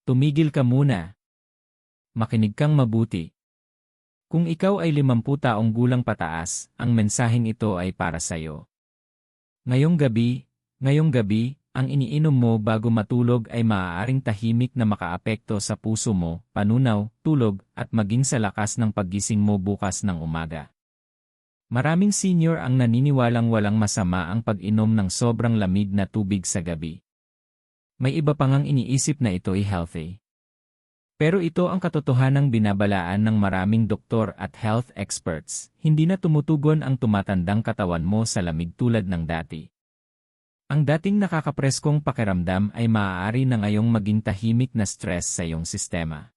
Tumigil ka muna. Makinig kang mabuti. Kung ikaw ay 50 taong gulang pataas, ang mensaheng ito ay para sa'yo. Ngayong gabi, ang iniinom mo bago matulog ay maaaring tahimik na makaapekto sa puso mo, panunaw, tulog, at maging sa lakas ng paggising mo bukas ng umaga. Maraming senior ang naniniwalang walang masama ang pag-inom ng sobrang lamig na tubig sa gabi. May iba pang ang iniisip na ito ay healthy. Pero ito ang katotohanang binabalaan ng maraming doktor at health experts, hindi na tumutugon ang tumatandang katawan mo sa lamig tulad ng dati. Ang dating nakakapreskong pakiramdam ay maaari na ngayong maging tahimik na stress sa iyong sistema.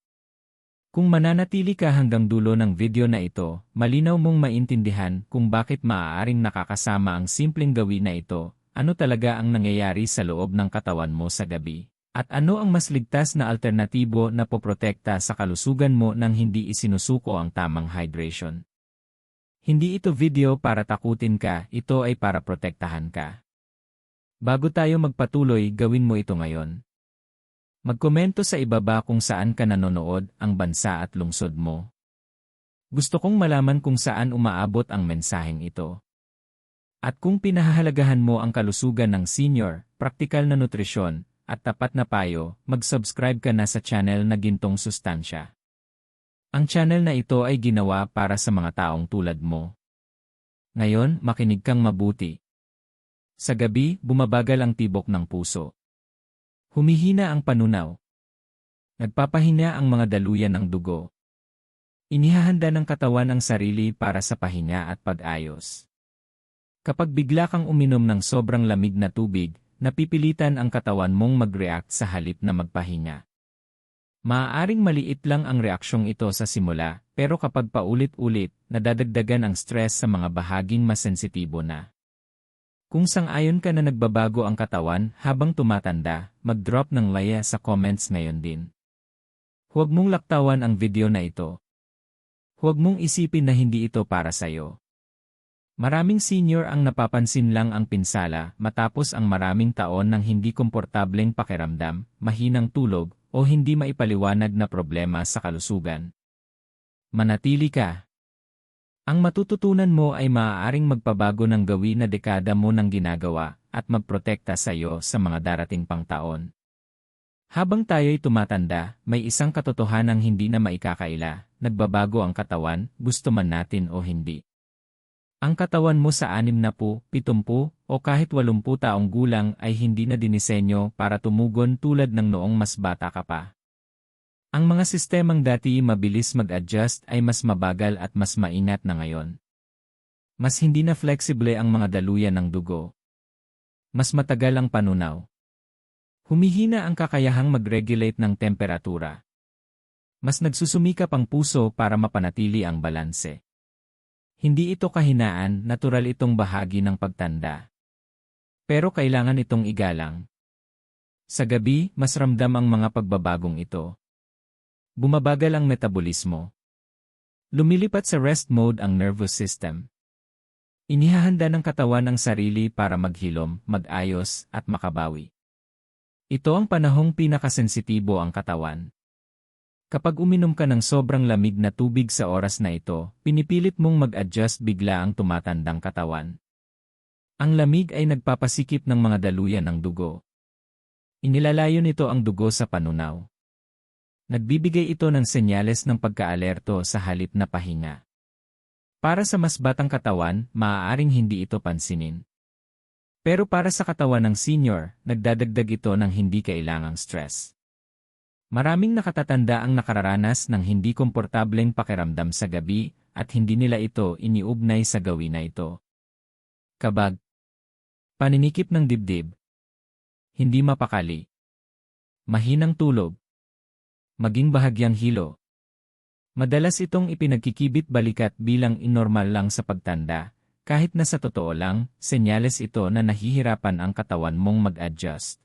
Kung mananatili ka hanggang dulo ng video na ito, malinaw mong maintindihan kung bakit maaaring nakakasama ang simpleng gawin na ito, ano talaga ang nangyayari sa loob ng katawan mo sa gabi, at ano ang mas ligtas na alternatibo na poprotekta sa kalusugan mo nang hindi isinusuko ang tamang hydration. Hindi ito video para takutin ka, ito ay para protektahan ka. Bago tayo magpatuloy, gawin mo ito ngayon. Magkomento sa ibaba kung saan ka nanonood, ang bansa at lungsod mo. Gusto kong malaman kung saan umaabot ang mensaheng ito. At kung pinahahalagahan mo ang kalusugan ng senior, praktikal na nutrisyon, at tapat na payo, mag-subscribe ka na sa channel na Gintong Sustansya. Ang channel na ito ay ginawa para sa mga taong tulad mo. Ngayon, makinig kang mabuti. Sa gabi, bumabagal ang tibok ng puso. Humihina ang panunaw. Nagpapahina ang mga daluyan ng dugo. Inihahanda ng katawan ang sarili para sa pahinga at pag-ayos. Kapag bigla kang uminom ng sobrang lamig na tubig, napipilitan ang katawan mong mag-react sa halip na magpahinga. Maaaring maliit lang ang reaksyong ito sa simula, pero kapag paulit-ulit, nadadagdagan ang stress sa mga bahaging mas sensitibo na. Kung sang-ayon ka na nagbabago ang katawan habang tumatanda, mag-drop ng laya sa comments ngayon din. Huwag mong laktawan ang video na ito. Huwag mong isipin na hindi ito para sa'yo. Maraming senior ang napapansin lang ang pinsala matapos ang maraming taon ng hindi komportableng pakiramdam, mahinang tulog, o hindi maipaliwanag na problema sa kalusugan. Manatili ka. Ang matututunan mo ay maaaring magpabago ng gawin na dekada mo ng ginagawa at magprotekta sa iyo sa mga darating pang taon. Habang tayo'y tumatanda, may isang katotohanang hindi na maikakaila, nagbabago ang katawan, gusto man natin o hindi. Ang katawan mo sa 60, 70, o kahit 80 taong gulang ay hindi na dinisenyo para tumugon tulad ng noong mas bata ka pa. Ang mga sistemang dati mabilis mag-adjust ay mas mabagal at mas maingat na ngayon. Mas hindi na flexible ang mga daluyan ng dugo. Mas matagal ang panunaw. Humihina ang kakayahang mag-regulate ng temperatura. Mas nagsusumikap ang puso para mapanatili ang balanse. Hindi ito kahinaan, natural itong bahagi ng pagtanda. Pero kailangan itong igalang. Sa gabi, mas ramdam ang mga pagbabagong ito. Bumabagal ang metabolismo. Lumilipat sa rest mode ang nervous system. Inihahanda ng katawan ang sarili para maghilom, mag-ayos, at makabawi. Ito ang panahong pinakasensitibo ang katawan. Kapag uminom ka ng sobrang lamig na tubig sa oras na ito, pinipilit mong mag-adjust bigla ang tumatandang katawan. Ang lamig ay nagpapasikip ng mga daluyan ng dugo. Inilalayo nito ang dugo sa panunaw. Nagbibigay ito ng senyales ng pagkaalerto sa halip na pahinga. Para sa mas batang katawan, maaaring hindi ito pansinin. Pero para sa katawan ng senior, nagdadagdag ito ng hindi kailangang stress. Maraming nakatatanda ang nakararanas ng hindi komportableng pakiramdam sa gabi at hindi nila ito iniugnay sa gawin na ito. Kabag. Paninikip ng dibdib. Hindi mapakali. Mahinang tulog. Maging bahagyang hilo. Madalas itong ipinagkikibit balikat bilang inormal lang sa pagtanda, kahit na sa totoo lang, senyales ito na nahihirapan ang katawan mong mag-adjust.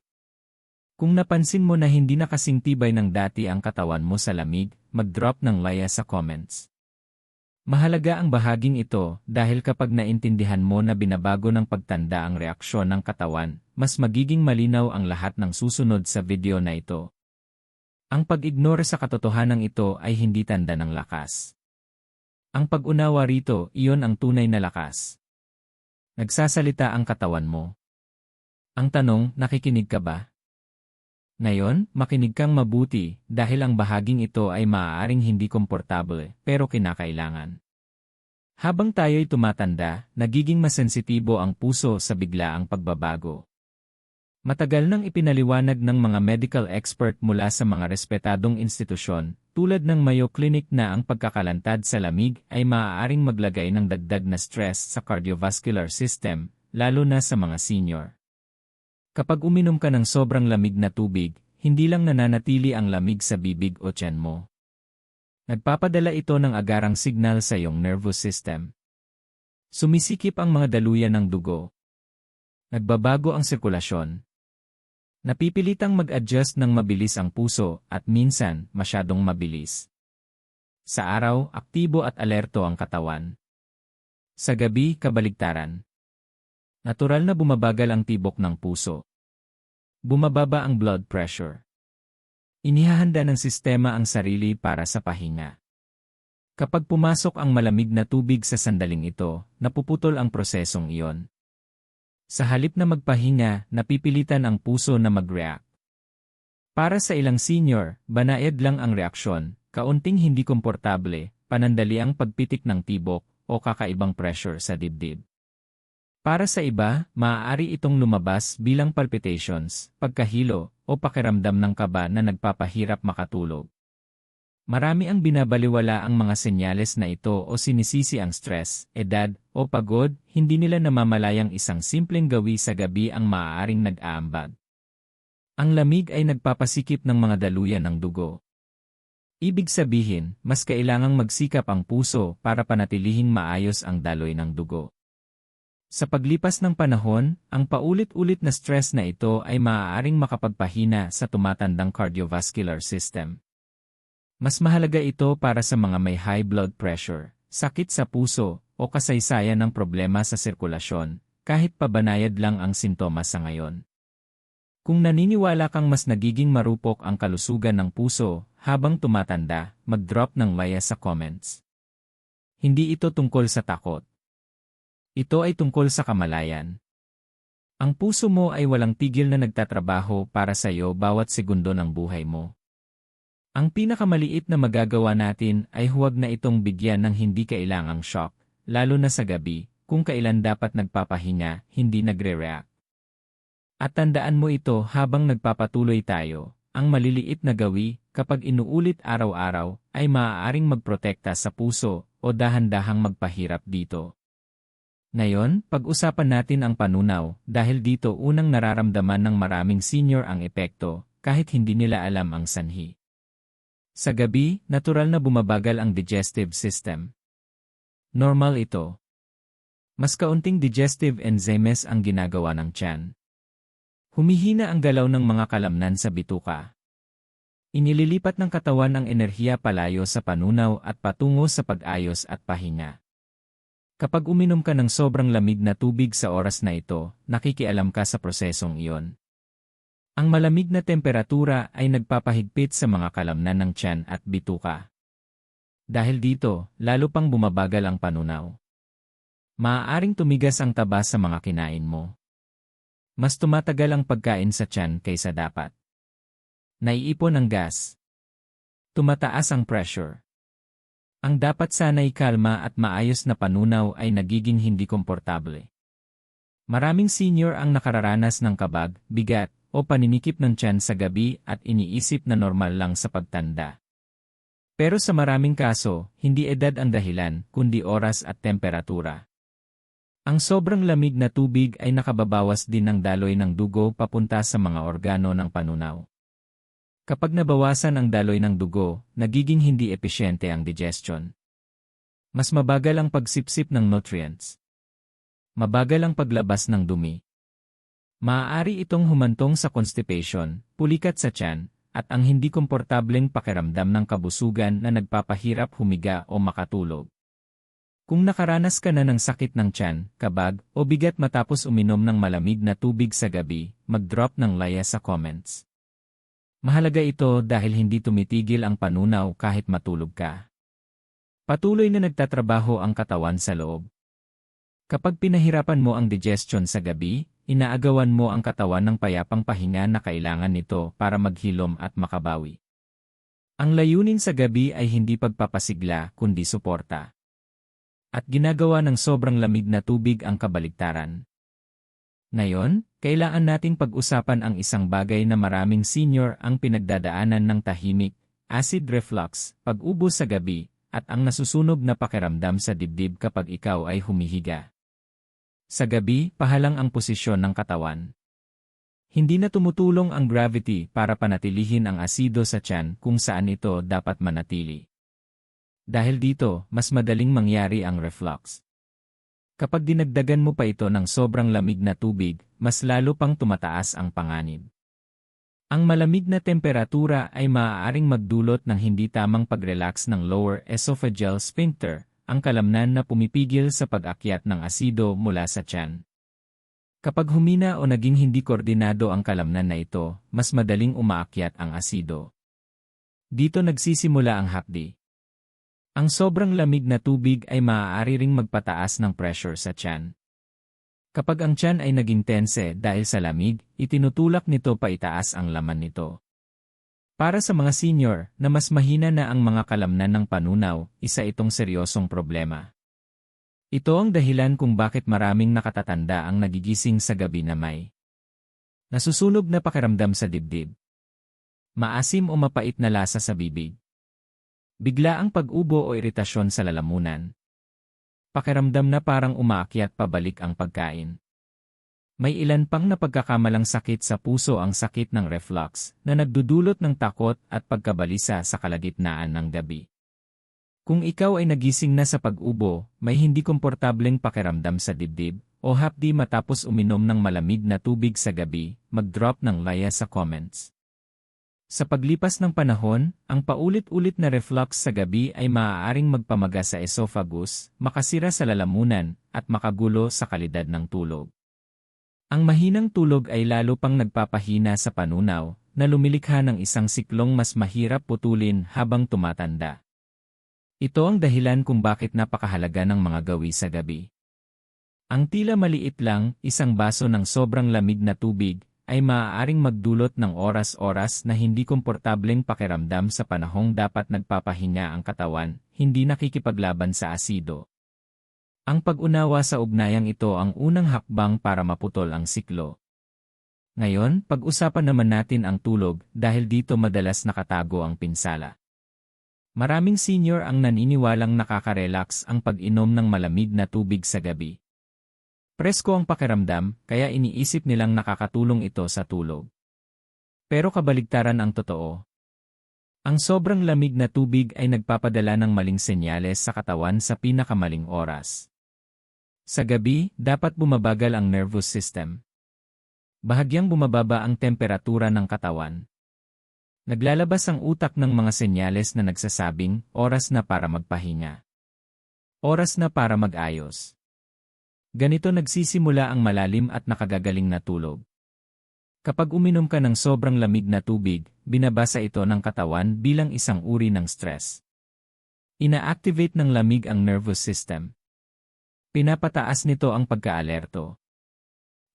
Kung napansin mo na hindi na kasing tibay ng dati ang katawan mo sa lamig, mag-drop ng laya sa comments. Mahalaga ang bahaging ito dahil kapag naintindihan mo na binabago ng pagtanda ang reaksyon ng katawan, mas magiging malinaw ang lahat ng susunod sa video na ito. Ang pag-ignore sa katotohanan ito ay hindi tanda ng lakas. Ang pag-unawa rito, iyon ang tunay na lakas. Nagsasalita ang katawan mo. Ang tanong, nakikinig ka ba? Ngayon, makinig kang mabuti dahil ang bahaging ito ay maaaring hindi komportable pero kinakailangan. Habang tayo'y tumatanda, nagiging mas sensitibo ang puso sa biglaang pagbabago. Matagal nang ipinaliwanag ng mga medical expert mula sa mga respetadong institusyon, tulad ng Mayo Clinic na ang pagkakalantad sa lamig ay maaaring maglagay ng dagdag na stress sa cardiovascular system, lalo na sa mga senior. Kapag uminom ka ng sobrang lamig na tubig, hindi lang nananatili ang lamig sa bibig o tiyan mo. Nagpapadala ito ng agarang signal sa iyong nervous system. Sumisikip ang mga daluyan ng dugo. Nagbabago ang sirkulasyon. Napipilitang mag-adjust ng mabilis ang puso at minsan masyadong mabilis. Sa araw, aktibo at alerto ang katawan. Sa gabi, kabaligtaran. Natural na bumabagal ang tibok ng puso. Bumababa ang blood pressure. Inihahanda ng sistema ang sarili para sa pahinga. Kapag pumasok ang malamig na tubig sa sandaling ito, napuputol ang prosesong iyon. Sa halip na magpahinga, napipilitan ang puso na mag-react. Para sa ilang senior, banayad lang ang reaksyon, kaunting hindi komportable, panandali ang pagpitik ng tibok, o kakaibang pressure sa dibdib. Para sa iba, maaari itong lumabas bilang palpitations, pagkahilo, o pakiramdam ng kaba na nagpapahirap makatulog. Marami ang binabaliwala ang mga senyales na ito o sinisisi ang stress, edad, o pagod, hindi nila namamalayang isang simpleng gawi sa gabi ang maaaring nag-aambag. Ang lamig ay nagpapasikip ng mga daluyan ng dugo. Ibig sabihin, mas kailangang magsikap ang puso para panatilihing maayos ang daloy ng dugo. Sa paglipas ng panahon, ang paulit-ulit na stress na ito ay maaaring makapagpahina sa tumatandang cardiovascular system. Mas mahalaga ito para sa mga may high blood pressure, sakit sa puso, o kasaysayan ng problema sa sirkulasyon, kahit pabanayad lang ang sintomas sa ngayon. Kung naniniwala kang mas nagiging marupok ang kalusugan ng puso habang tumatanda, mag-drop ng laya sa comments. Hindi ito tungkol sa takot. Ito ay tungkol sa kamalayan. Ang puso mo ay walang tigil na nagtatrabaho para sa iyo bawat segundo ng buhay mo. Ang pinakamaliit na magagawa natin ay huwag na itong bigyan ng hindi kailangang shock, lalo na sa gabi, kung kailan dapat nagpapahinga, hindi nagre-react. At tandaan mo ito habang nagpapatuloy tayo, ang maliliit na gawi, kapag inuulit araw-araw, ay maaaring magprotekta sa puso o dahan-dahang magpahirap dito. Ngayon, pag-usapan natin ang panunaw dahil dito unang nararamdaman ng maraming senior ang epekto, kahit hindi nila alam ang sanhi. Sa gabi, natural na bumabagal ang digestive system. Normal ito. Mas kaunting digestive enzymes ang ginagawa ng tiyan. Humihina ang galaw ng mga kalamnan sa bituka. Inililipat ng katawan ang enerhiya palayo sa panunaw at patungo sa pag-ayos at pahinga. Kapag uminom ka ng sobrang lamig na tubig sa oras na ito, nakikialam ka sa prosesong iyon. Ang malamig na temperatura ay nagpapahigpit sa mga kalamnan ng tiyan at bituka. Dahil dito, lalo pang bumabagal ang panunaw. Maaaring tumigas ang taba sa mga kinain mo. Mas tumatagal ang pagkain sa tiyan kaysa dapat. Naiipon ang gas. Tumataas ang pressure. Ang dapat sana'y kalma at maayos na panunaw ay nagiging hindi komportable. Maraming senior ang nakararanas ng kabag, bigat, o paninikip ng tiyan sa gabi at iniisip na normal lang sa pagtanda. Pero sa maraming kaso, hindi edad ang dahilan, kundi oras at temperatura. Ang sobrang lamig na tubig ay nakababawas din ng daloy ng dugo papunta sa mga organo ng panunaw. Kapag nabawasan ang daloy ng dugo, nagiging hindi epesyente ang digestion. Mas mabagal ang pagsipsip ng nutrients. Mabagal ang paglabas ng dumi. Maaari itong humantong sa constipation, pulikat sa tiyan, at ang hindi komportableng pakiramdam ng kabusugan na nagpapahirap humiga o makatulog. Kung nakaranas ka na ng sakit ng tiyan, kabag, o bigat matapos uminom ng malamig na tubig sa gabi, mag-drop ng laya sa comments. Mahalaga ito dahil hindi tumitigil ang panunaw kahit matulog ka. Patuloy na nagtatrabaho ang katawan sa loob. Kapag pinahirapan mo ang digestion sa gabi, inaagawan mo ang katawan ng payapang pahinga na kailangan nito para maghilom at makabawi. Ang layunin sa gabi ay hindi pagpapasigla kundi suporta. At ginagawa ng sobrang lamig na tubig ang kabaligtaran. Ngayon, kailangan nating pag-usapan ang isang bagay na maraming senior ang pinagdadaanan ng tahimik, acid reflux, pag-ubo sa gabi, at ang nasusunog na pakiramdam sa dibdib kapag ikaw ay humihiga. Sa gabi, pahalang ang posisyon ng katawan. Hindi na tumutulong ang gravity para panatilihin ang asido sa tiyan kung saan ito dapat manatili. Dahil dito, mas madaling mangyari ang reflux. Kapag dinagdagan mo pa ito ng sobrang lamig na tubig, mas lalo pang tumataas ang panganib. Ang malamig na temperatura ay maaaring magdulot ng hindi tamang pag-relax ng lower esophageal sphincter, ang kalamnan na pumipigil sa pag-akyat ng asido mula sa tiyan. Kapag humina o naging hindi koordinado ang kalamnan na ito, mas madaling umaakyat ang asido. Dito nagsisimula ang hapdi. Ang sobrang lamig na tubig ay maaari ring magpataas ng pressure sa tiyan. Kapag ang tiyan ay naging tense dahil sa lamig, itinutulak nito pa itaas ang laman nito. Para sa mga senior na mas mahina na ang mga kalamnan ng panunaw, isa itong seryosong problema. Ito ang dahilan kung bakit maraming nakatatanda ang nagigising sa gabi na may nasusunog na pakiramdam sa dibdib, maasim o mapait na lasa sa bibig, biglaang pag-ubo o iritasyon sa lalamunan. Pakiramdam na parang umaakyat pabalik ang pagkain. May ilan pang napagkakamalang sakit sa puso ang sakit ng reflux na nagdudulot ng takot at pagkabalisa sa kalagitnaan ng gabi. Kung ikaw ay nagising na sa pag-ubo, may hindi komportableng pakiramdam sa dibdib, o hapdi matapos uminom ng malamig na tubig sa gabi, mag-drop ng laya sa comments. Sa paglipas ng panahon, ang paulit-ulit na reflux sa gabi ay maaaring magpamaga sa esophagus, makasira sa lalamunan, at makagulo sa kalidad ng tulog. Ang mahinang tulog ay lalo pang nagpapahina sa panunaw, na lumilikha ng isang siklong mas mahirap putulin habang tumatanda. Ito ang dahilan kung bakit napakahalaga ng mga gawi sa gabi. Ang tila maliit lang, isang baso ng sobrang lamig na tubig, ay maaaring magdulot ng oras-oras na hindi komportableng pakiramdam sa panahong dapat nagpapahinga ang katawan, hindi nakikipaglaban sa asido. Ang pag-unawa sa ugnayang ito ang unang hakbang para maputol ang siklo. Ngayon, pag-usapan naman natin ang tulog dahil dito madalas nakatago ang pinsala. Maraming senior ang naniniwalang nakaka-relax ang pag-inom ng malamig na tubig sa gabi. Presko ang pakiramdam, kaya iniisip nilang nakakatulong ito sa tulog. Pero kabaligtaran ang totoo. Ang sobrang lamig na tubig ay nagpapadala ng maling senyales sa katawan sa pinakamaling oras. Sa gabi, dapat bumabagal ang nervous system. Bahagyang bumababa ang temperatura ng katawan. Naglalabas ang utak ng mga senyales na nagsasabing, oras na para magpahinga. Oras na para mag-ayos. Ganito nagsisimula ang malalim at nakagagaling na tulog. Kapag uminom ka ng sobrang lamig na tubig, binabasa ito ng katawan bilang isang uri ng stress. Ina-activate ng lamig ang nervous system. Pinapataas nito ang pagka-alerto.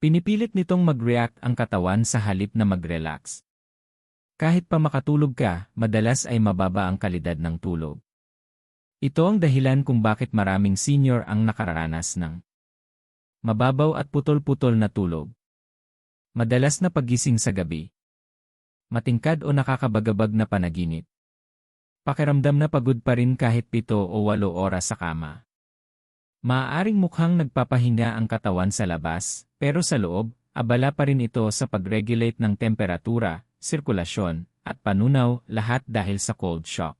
Pinipilit nitong mag-react ang katawan sa halip na mag-relax. Kahit pa makatulog ka, madalas ay mababa ang kalidad ng tulog. Ito ang dahilan kung bakit maraming senior ang nakararanas ng mababaw at putol-putol na tulog. Madalas na paggising sa gabi. Matingkad o nakakabagabag na panaginip. Pakiramdam na pagod pa rin kahit 7 o 8 oras sa kama. Maaaring mukhang nagpapahinga ang katawan sa labas, pero sa loob, abala pa rin ito sa pag-regulate ng temperatura, sirkulasyon, at panunaw, lahat dahil sa cold shock.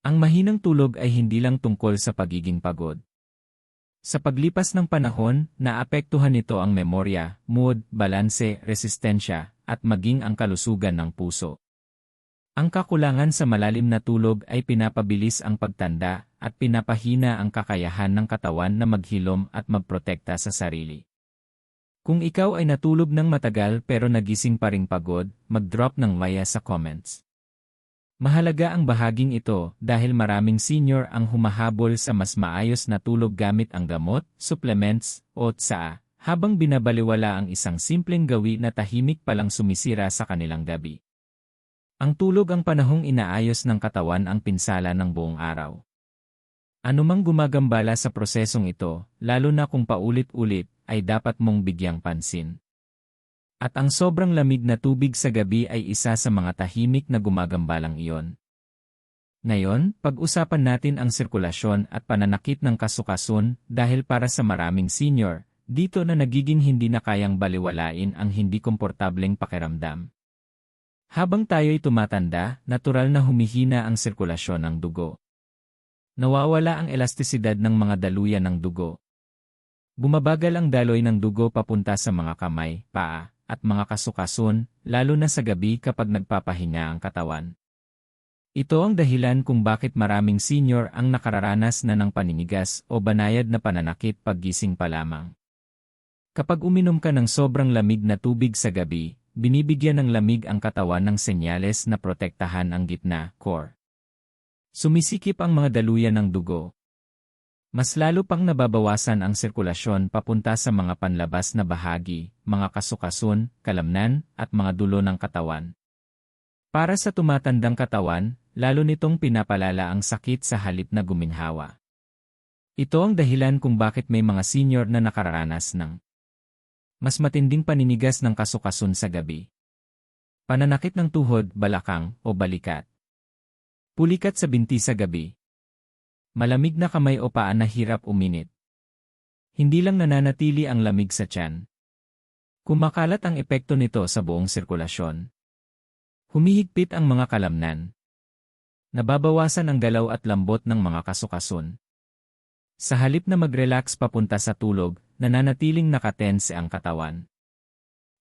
Ang mahinang tulog ay hindi lang tungkol sa pagiging pagod. Sa paglipas ng panahon, naapektuhan nito ang memorya, mood, balanse, resistensya, at maging ang kalusugan ng puso. Ang kakulangan sa malalim na tulog ay pinapabilis ang pagtanda at pinapahina ang kakayahan ng katawan na maghilom at magprotekta sa sarili. Kung ikaw ay natulog ng matagal pero nagising pa ring pagod, mag-drop ng maya sa comments. Mahalaga ang bahaging ito dahil maraming senior ang humahabol sa mas maayos na tulog gamit ang gamot, supplements, o tsaa, habang binabaliwala ang isang simpleng gawi na tahimik palang sumisira sa kanilang gabi. Ang tulog ang panahong inaayos ng katawan ang pinsala ng buong araw. Anumang gumagambala sa prosesong ito, lalo na kung paulit-ulit, ay dapat mong bigyang pansin. At ang sobrang lamig na tubig sa gabi ay isa sa mga tahimik na gumagambalang iyon. Ngayon, pag-usapan natin ang sirkulasyon at pananakit ng kasukasun dahil para sa maraming senior, dito na nagiging hindi na kayang baliwalain ang hindi komportableng pakiramdam. Habang tayo'y tumatanda, natural na humihina ang sirkulasyon ng dugo. Nawawala ang elastisidad ng mga daluyan ng dugo. Bumabagal ang daloy ng dugo papunta sa mga kamay, paa, at mga kasukasun, lalo na sa gabi kapag nagpapahinga ang katawan. Ito ang dahilan kung bakit maraming senior ang nakararanas na ng paninigas o banayad na pananakit paggising pa lamang. Kapag uminom ka ng sobrang lamig na tubig sa gabi, binibigyan ng lamig ang katawan ng senyales na protektahan ang gitna, core. Sumisikip ang mga daluyan ng dugo. Mas lalo pang nababawasan ang sirkulasyon papunta sa mga panlabas na bahagi, mga kasukasun, kalamnan, at mga dulo ng katawan. Para sa tumatandang katawan, lalo nitong pinapalala ang sakit sa halip na guminhawa. Ito ang dahilan kung bakit may mga senior na nakararanas ng mas matinding paninigas ng kasukasun sa gabi. Pananakit ng tuhod, balakang, o balikat. Pulikat sa binti sa gabi. Malamig na kamay o paa na hirap uminit. Hindi lang nananatili ang lamig sa tiyan. Kumakalat ang epekto nito sa buong sirkulasyon. Humihigpit ang mga kalamnan. Nababawasan ang galaw at lambot ng mga kasukasun. Sa halip na mag-relax papunta sa tulog, nananatiling nakatense ang katawan.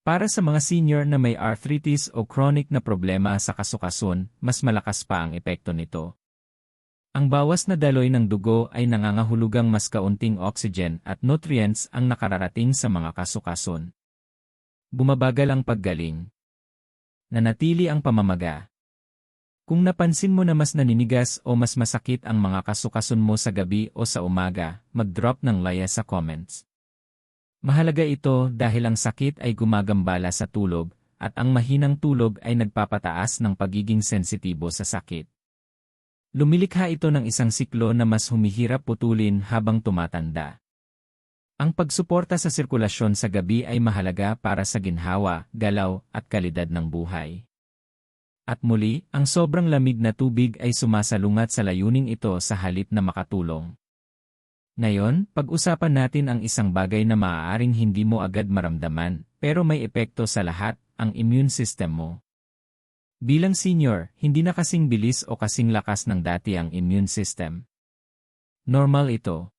Para sa mga senior na may arthritis o chronic na problema sa kasukasun, mas malakas pa ang epekto nito. Ang bawas na daloy ng dugo ay nangangahulugang mas kaunting oxygen at nutrients ang nakararating sa mga kasukasun. Bumabagal ang paggaling. Nanatili ang pamamaga. Kung napansin mo na mas naninigas o mas masakit ang mga kasukasun mo sa gabi o sa umaga, mag-drop ng laya sa comments. Mahalaga ito dahil ang sakit ay gumagambala sa tulog, at ang mahinang tulog ay nagpapataas ng pagiging sensitibo sa sakit. Lumilikha ito ng isang siklo na mas humihirap putulin habang tumatanda. Ang pagsuporta sa sirkulasyon sa gabi ay mahalaga para sa ginhawa, galaw, at kalidad ng buhay. At muli, ang sobrang lamig na tubig ay sumasalungat sa layuning ito sa halip na makatulong. Ngayon, pag-usapan natin ang isang bagay na maaaring hindi mo agad maramdaman, pero may epekto sa lahat, ang immune system mo. Bilang senior, hindi na kasing bilis o kasing lakas ng dati ang immune system. Normal ito.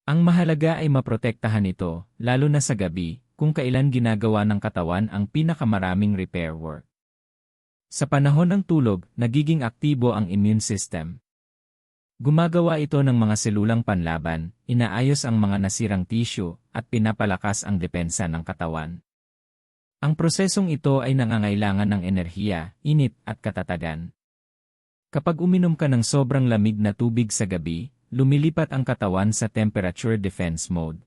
Ang mahalaga ay maprotektahan ito, lalo na sa gabi, kung kailan ginagawa ng katawan ang pinakamaraming repair work. Sa panahon ng tulog, nagiging aktibo ang immune system. Gumagawa ito ng mga selulang panlaban, inaayos ang mga nasirang tissue, at pinapalakas ang depensa ng katawan. Ang prosesong ito ay nangangailangan ng enerhiya, init, at katatagan. Kapag uminom ka ng sobrang lamig na tubig sa gabi, lumilipat ang katawan sa temperature defense mode.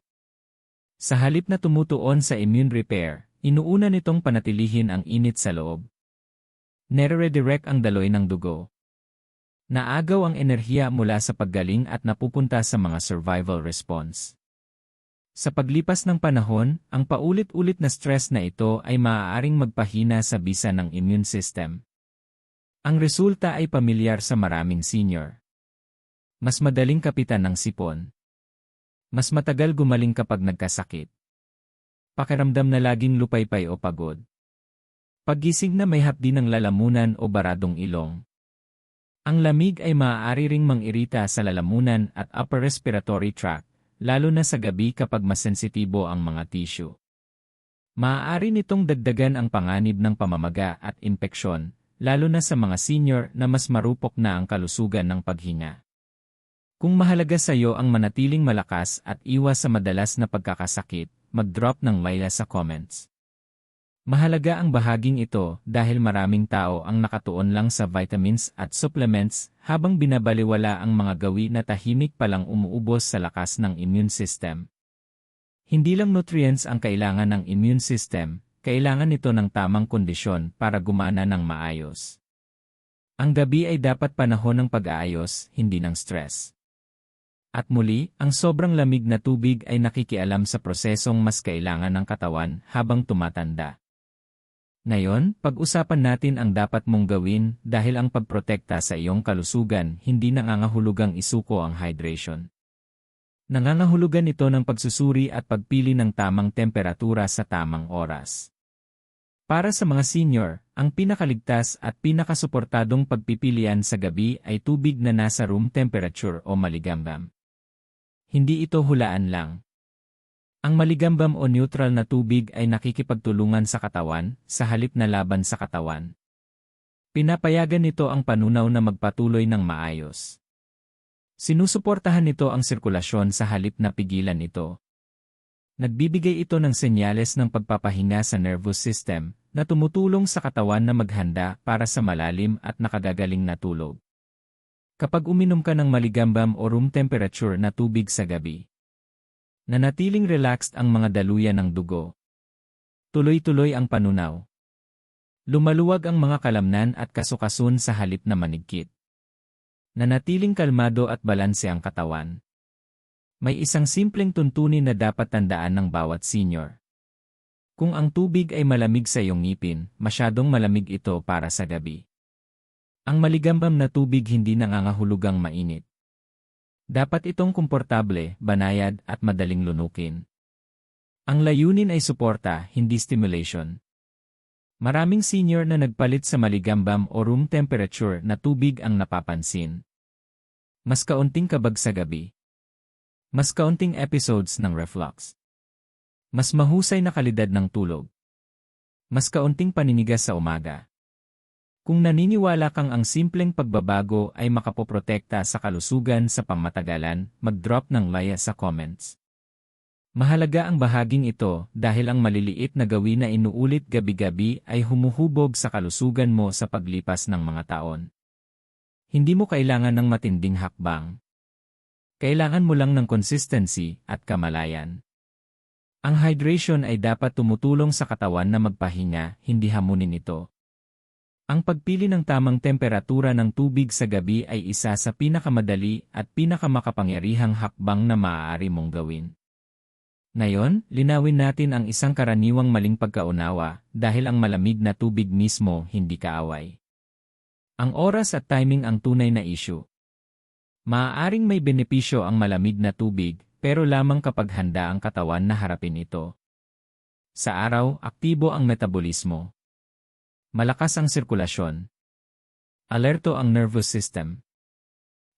Sa halip na tumutuon sa immune repair, inuuna nitong panatilihin ang init sa loob. Nire-redirect ang daloy ng dugo. Naagaw ang enerhiya mula sa paggaling at napupunta sa mga survival response. Sa paglipas ng panahon, ang paulit-ulit na stress na ito ay maaaring magpahina sa bisa ng immune system. Ang resulta ay pamilyar sa maraming senior. Mas madaling kapitan ng sipon. Mas matagal gumaling kapag nagkasakit. Pakiramdam na laging lupaypay o pagod. Paggising na may hapdi ng lalamunan o baradong ilong. Ang lamig ay maaari ring mangirita sa lalamunan at upper respiratory tract, lalo na sa gabi kapag mas sensitibo ang mga tissue. Maaari nitong dagdagan ang panganib ng pamamaga at impeksyon, lalo na sa mga senior na mas marupok na ang kalusugan ng paghinga. Kung mahalaga sa iyo ang manatiling malakas at iwas sa madalas na pagkakasakit, mag-drop ng like sa comments. Mahalaga ang bahaging ito dahil maraming tao ang nakatuon lang sa vitamins at supplements habang binabaliwala ang mga gawi na tahimik palang umuubos sa lakas ng immune system. Hindi lang nutrients ang kailangan ng immune system, kailangan nito ng tamang kondisyon para gumana ng maayos. Ang gabi ay dapat panahon ng pag-aayos, hindi ng stress. At muli, ang sobrang lamig na tubig ay nakikialam sa prosesong mas kailangan ng katawan habang tumatanda. Ngayon, pag-usapan natin ang dapat mong gawin dahil ang pagprotekta sa iyong kalusugan hindi nangangahulugang isuko ang hydration. Nangangahulugan ito ng pagsusuri at pagpili ng tamang temperatura sa tamang oras. Para sa mga senior, ang pinakaligtas at pinakasuportadong pagpipilian sa gabi ay tubig na nasa room temperature o maligambam. Hindi ito hulaan lang. Ang maligambam o neutral na tubig ay nakikipagtulungan sa katawan, sa halip na laban sa katawan. Pinapayagan nito ang panunaw na magpatuloy ng maayos. Sinusuportahan nito ang sirkulasyon sa halip na pigilan ito. Nagbibigay ito ng senyales ng pagpapahinga sa nervous system na tumutulong sa katawan na maghanda para sa malalim at nakagagaling na tulog. Kapag uminom ka ng maligambam o room temperature na tubig sa gabi, nanatiling relaxed ang mga daluyan ng dugo. Tuloy-tuloy ang panunaw. Lumaluwag ang mga kalamnan at kasukasun sa halip na manigkit. Nanatiling kalmado at balanse ang katawan. May isang simpleng tuntunin na dapat tandaan ng bawat senior. Kung ang tubig ay malamig sa iyong ngipin, masyadong malamig ito para sa gabi. Ang maligambam na tubig hindi nangangahulugang mainit. Dapat itong komportable, banayad at madaling lunukin. Ang layunin ay suporta, hindi stimulation. Maraming senior na nagpalit sa maligambam o room temperature na tubig ang napapansin. Mas kaunting kabag sa gabi. Mas kaunting episodes ng reflux. Mas mahusay na kalidad ng tulog. Mas kaunting paninigas sa umaga. Kung naniniwala kang ang simpleng pagbabago ay makapoprotekta sa kalusugan sa pangmatagalan, mag-drop ng like sa comments. Mahalaga ang bahaging ito dahil ang maliliit na gawin na inuulit gabi-gabi ay humuhubog sa kalusugan mo sa paglipas ng mga taon. Hindi mo kailangan ng matinding hakbang. Kailangan mo lang ng consistency at kamalayan. Ang hydration ay dapat tumutulong sa katawan na magpahinga, hindi hamunin ito. Ang pagpili ng tamang temperatura ng tubig sa gabi ay isa sa pinakamadali at pinakamakapangyarihang hakbang na maaari mong gawin. Ngayon, linawin natin ang isang karaniwang maling pagkaunawa dahil ang malamig na tubig mismo hindi kaaway. Ang oras at timing ang tunay na issue. Maaaring may benepisyo ang malamig na tubig pero lamang kapag handa ang katawan na harapin ito. Sa araw, aktibo ang metabolismo. Malakas ang sirkulasyon. Alerto ang nervous system.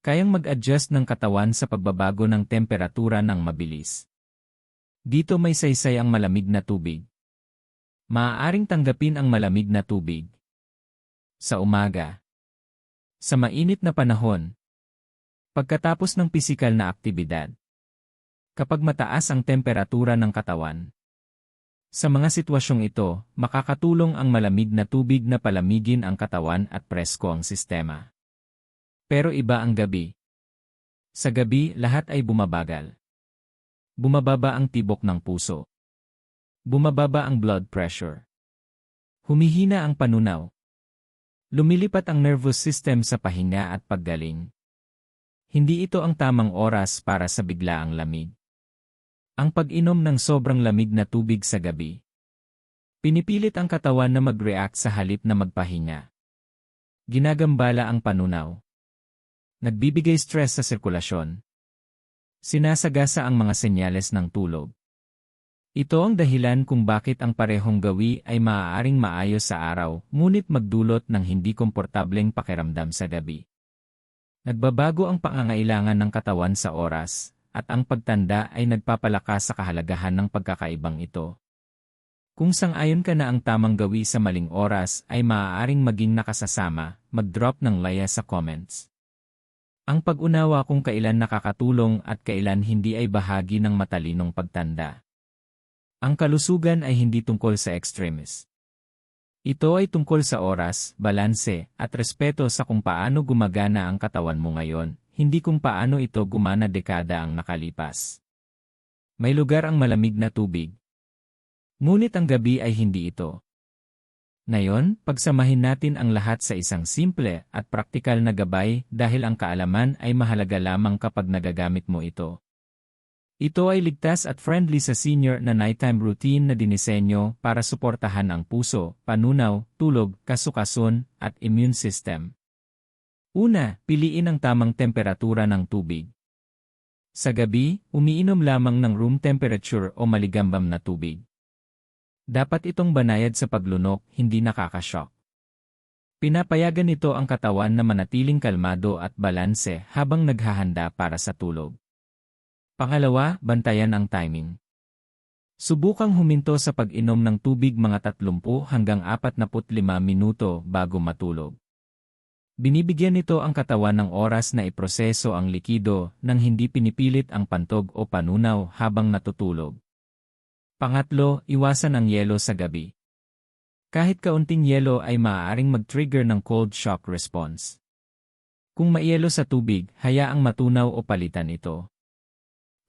Kayang mag-adjust ng katawan sa pagbabago ng temperatura ng mabilis. Dito may saysay ang malamig na tubig. Maaaring tanggapin ang malamig na tubig. Sa umaga. Sa mainit na panahon. Pagkatapos ng pisikal na aktibidad. Kapag mataas ang temperatura ng katawan. Sa mga sitwasyong ito, makakatulong ang malamig na tubig na palamigin ang katawan at presko ang sistema. Pero iba ang gabi. Sa gabi, lahat ay bumabagal. Bumababa ang tibok ng puso. Bumababa ang blood pressure. Humihina ang panunaw. Lumilipat ang nervous system sa pahinga at paggaling. Hindi ito ang tamang oras para sa biglaang lamig. Ang pag-inom ng sobrang lamig na tubig sa gabi. Pinipilit ang katawan na mag-react sa halip na magpahinga. Ginagambala ang panunaw. Nagbibigay stress sa sirkulasyon. Sinasagasa ang mga senyales ng tulog. Ito ang dahilan kung bakit ang parehong gawi ay maaaring maayos sa araw, ngunit magdulot ng hindi komportableng pakiramdam sa gabi. Nagbabago ang pangangailangan ng katawan sa oras, at ang pagtanda ay nagpapalakas sa kahalagahan ng pagkakaibang ito. Kung sang-ayon ka na ang tamang gawi sa maling oras ay maaaring maging nakasasama, mag-drop ng like sa comments. Ang pag-unawa kung kailan nakakatulong at kailan hindi ay bahagi ng matalinong pagtanda. Ang kalusugan ay hindi tungkol sa extremes. Ito ay tungkol sa oras, balanse, at respeto sa kung paano gumagana ang katawan mo ngayon, hindi kung paano ito gumana dekada ang nakalipas. May lugar ang malamig na tubig. Ngunit ang gabi ay hindi ito. Ngayon, pagsamahin natin ang lahat sa isang simple at praktikal na gabay dahil ang kaalaman ay mahalaga lamang kapag nagagamit mo ito. Ito ay ligtas at friendly sa senior na nighttime routine na dinisenyo para suportahan ang puso, panunaw, tulog, kasukason, at immune system. Una, piliin ang tamang temperatura ng tubig. Sa gabi, umiinom lamang ng room temperature o maligambam na tubig. Dapat itong banayad sa paglunok, hindi nakakashock. Pinapayagan nito ang katawan na manatiling kalmado at balanse habang naghahanda para sa tulog. Pangalawa, bantayan ang timing. Subukang huminto sa pag-inom ng tubig mga 30 hanggang 45 minuto bago matulog. Binibigyan nito ang katawan ng oras na iproseso ang likido nang hindi pinipilit ang pantog o panunaw habang natutulog. Pangatlo, iwasan ang yelo sa gabi. Kahit kaunting yelo ay maaaring mag-trigger ng cold shock response. Kung maiyelo sa tubig, hayaang matunaw o palitan ito.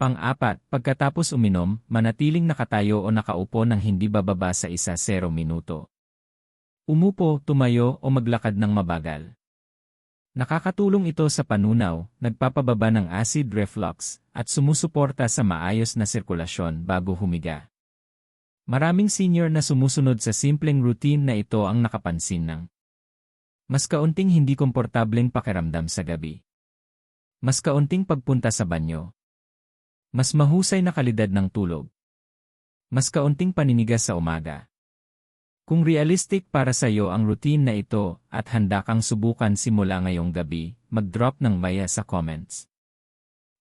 Pang-apat, pagkatapos uminom, manatiling nakatayo o nakaupo ng hindi bababa sa 1-0 minuto. Umupo, tumayo o maglakad ng mabagal. Nakakatulong ito sa panunaw, nagpapababa ng acid reflux, at sumusuporta sa maayos na sirkulasyon bago humiga. Maraming senior na sumusunod sa simpleng routine na ito ang nakapansin ng mas kaunting hindi komportableng pakiramdam sa gabi. Mas kaunting pagpunta sa banyo. Mas mahusay na kalidad ng tulog. Mas kaunting paninigas sa umaga. Kung realistic para sa iyo ang routine na ito at handa kang subukan simula ngayong gabi, mag-drop ng maya sa comments.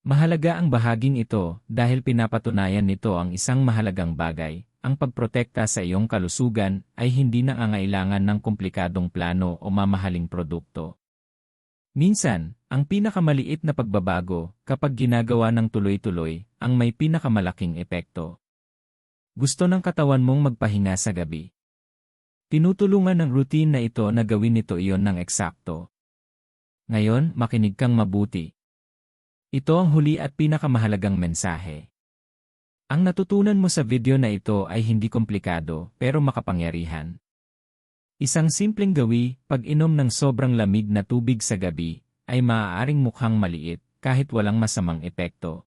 Mahalaga ang bahaging ito dahil pinapatunayan nito ang isang mahalagang bagay, ang pagprotekta sa iyong kalusugan ay hindi nangangailangan ng komplikadong plano o mamahaling produkto. Minsan, ang pinakamaliit na pagbabago, kapag ginagawa ng tuloy-tuloy, ang may pinakamalaking epekto. Gusto ng katawan mong magpahinga sa gabi. Tinutulungan ng routine na ito na gawin nito iyon ng eksakto. Ngayon, makinig kang mabuti. Ito ang huli at pinakamahalagang mensahe. Ang natutunan mo sa video na ito ay hindi komplikado pero makapangyarihan. Isang simpleng gawi, pag-inom ng sobrang lamig na tubig sa gabi, ay maaaring mukhang maliit kahit walang masamang epekto.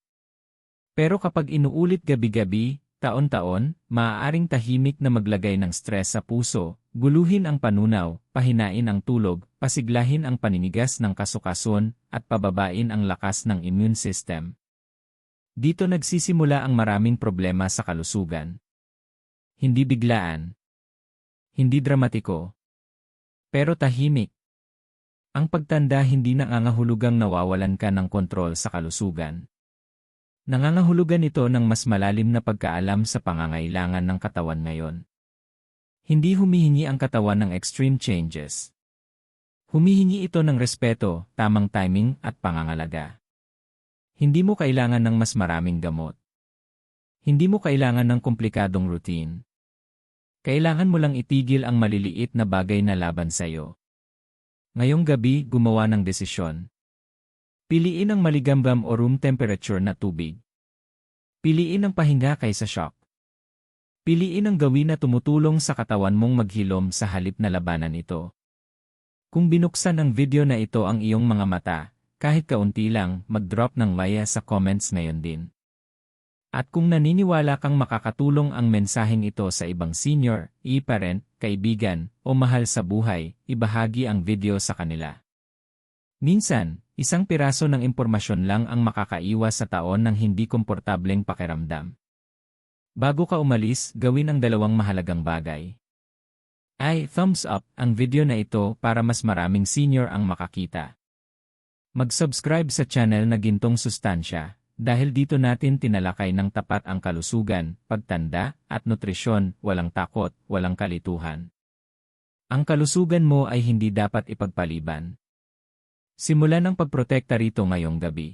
Pero kapag inuulit gabi-gabi, taon-taon, maaaring tahimik na maglagay ng stress sa puso, guluhin ang panunaw, pahinain ang tulog, pasiglahin ang paninigas ng kasukason, at pababain ang lakas ng immune system. Dito nagsisimula ang maraming problema sa kalusugan. Hindi biglaan. Hindi dramatiko. Pero tahimik. Ang pagtanda hindi nangangahulugang nawawalan ka ng kontrol sa kalusugan. Nangangahulugan ito ng mas malalim na pagkaalam sa pangangailangan ng katawan ngayon. Hindi humihingi ang katawan ng extreme changes. Humihingi ito ng respeto, tamang timing at pangangalaga. Hindi mo kailangan ng mas maraming gamot. Hindi mo kailangan ng komplikadong routine. Kailangan mo lang itigil ang maliliit na bagay na laban sa'yo. Ngayong gabi, gumawa ng desisyon. Piliin ang maligambam o room temperature na tubig. Piliin ang pahinga kaysa shock. Piliin ang gawin na tumutulong sa katawan mong maghilom sa halip na labanan ito. Kung binuksan ang video na ito ang iyong mga mata, kahit kaunti lang, mag-drop ng maya sa comments ngayon din. At kung naniniwala kang makakatulong ang mensaheng ito sa ibang senior, i-parent, kaibigan, o mahal sa buhay, ibahagi ang video sa kanila. Minsan, isang piraso ng impormasyon lang ang makakaiwas sa taon ng hindi komportableng pakiramdam. Bago ka umalis, gawin ang 2 mahalagang bagay. Thumbs up ang video na ito para mas maraming senior ang makakita. Mag-subscribe sa channel na Gintong Sustansya. Dahil dito natin tinalakay ng tapat ang kalusugan, pagtanda, at nutrisyon, walang takot, walang kalituhan. Ang kalusugan mo ay hindi dapat ipagpaliban. Simulan ang pagprotekta rito ngayong gabi.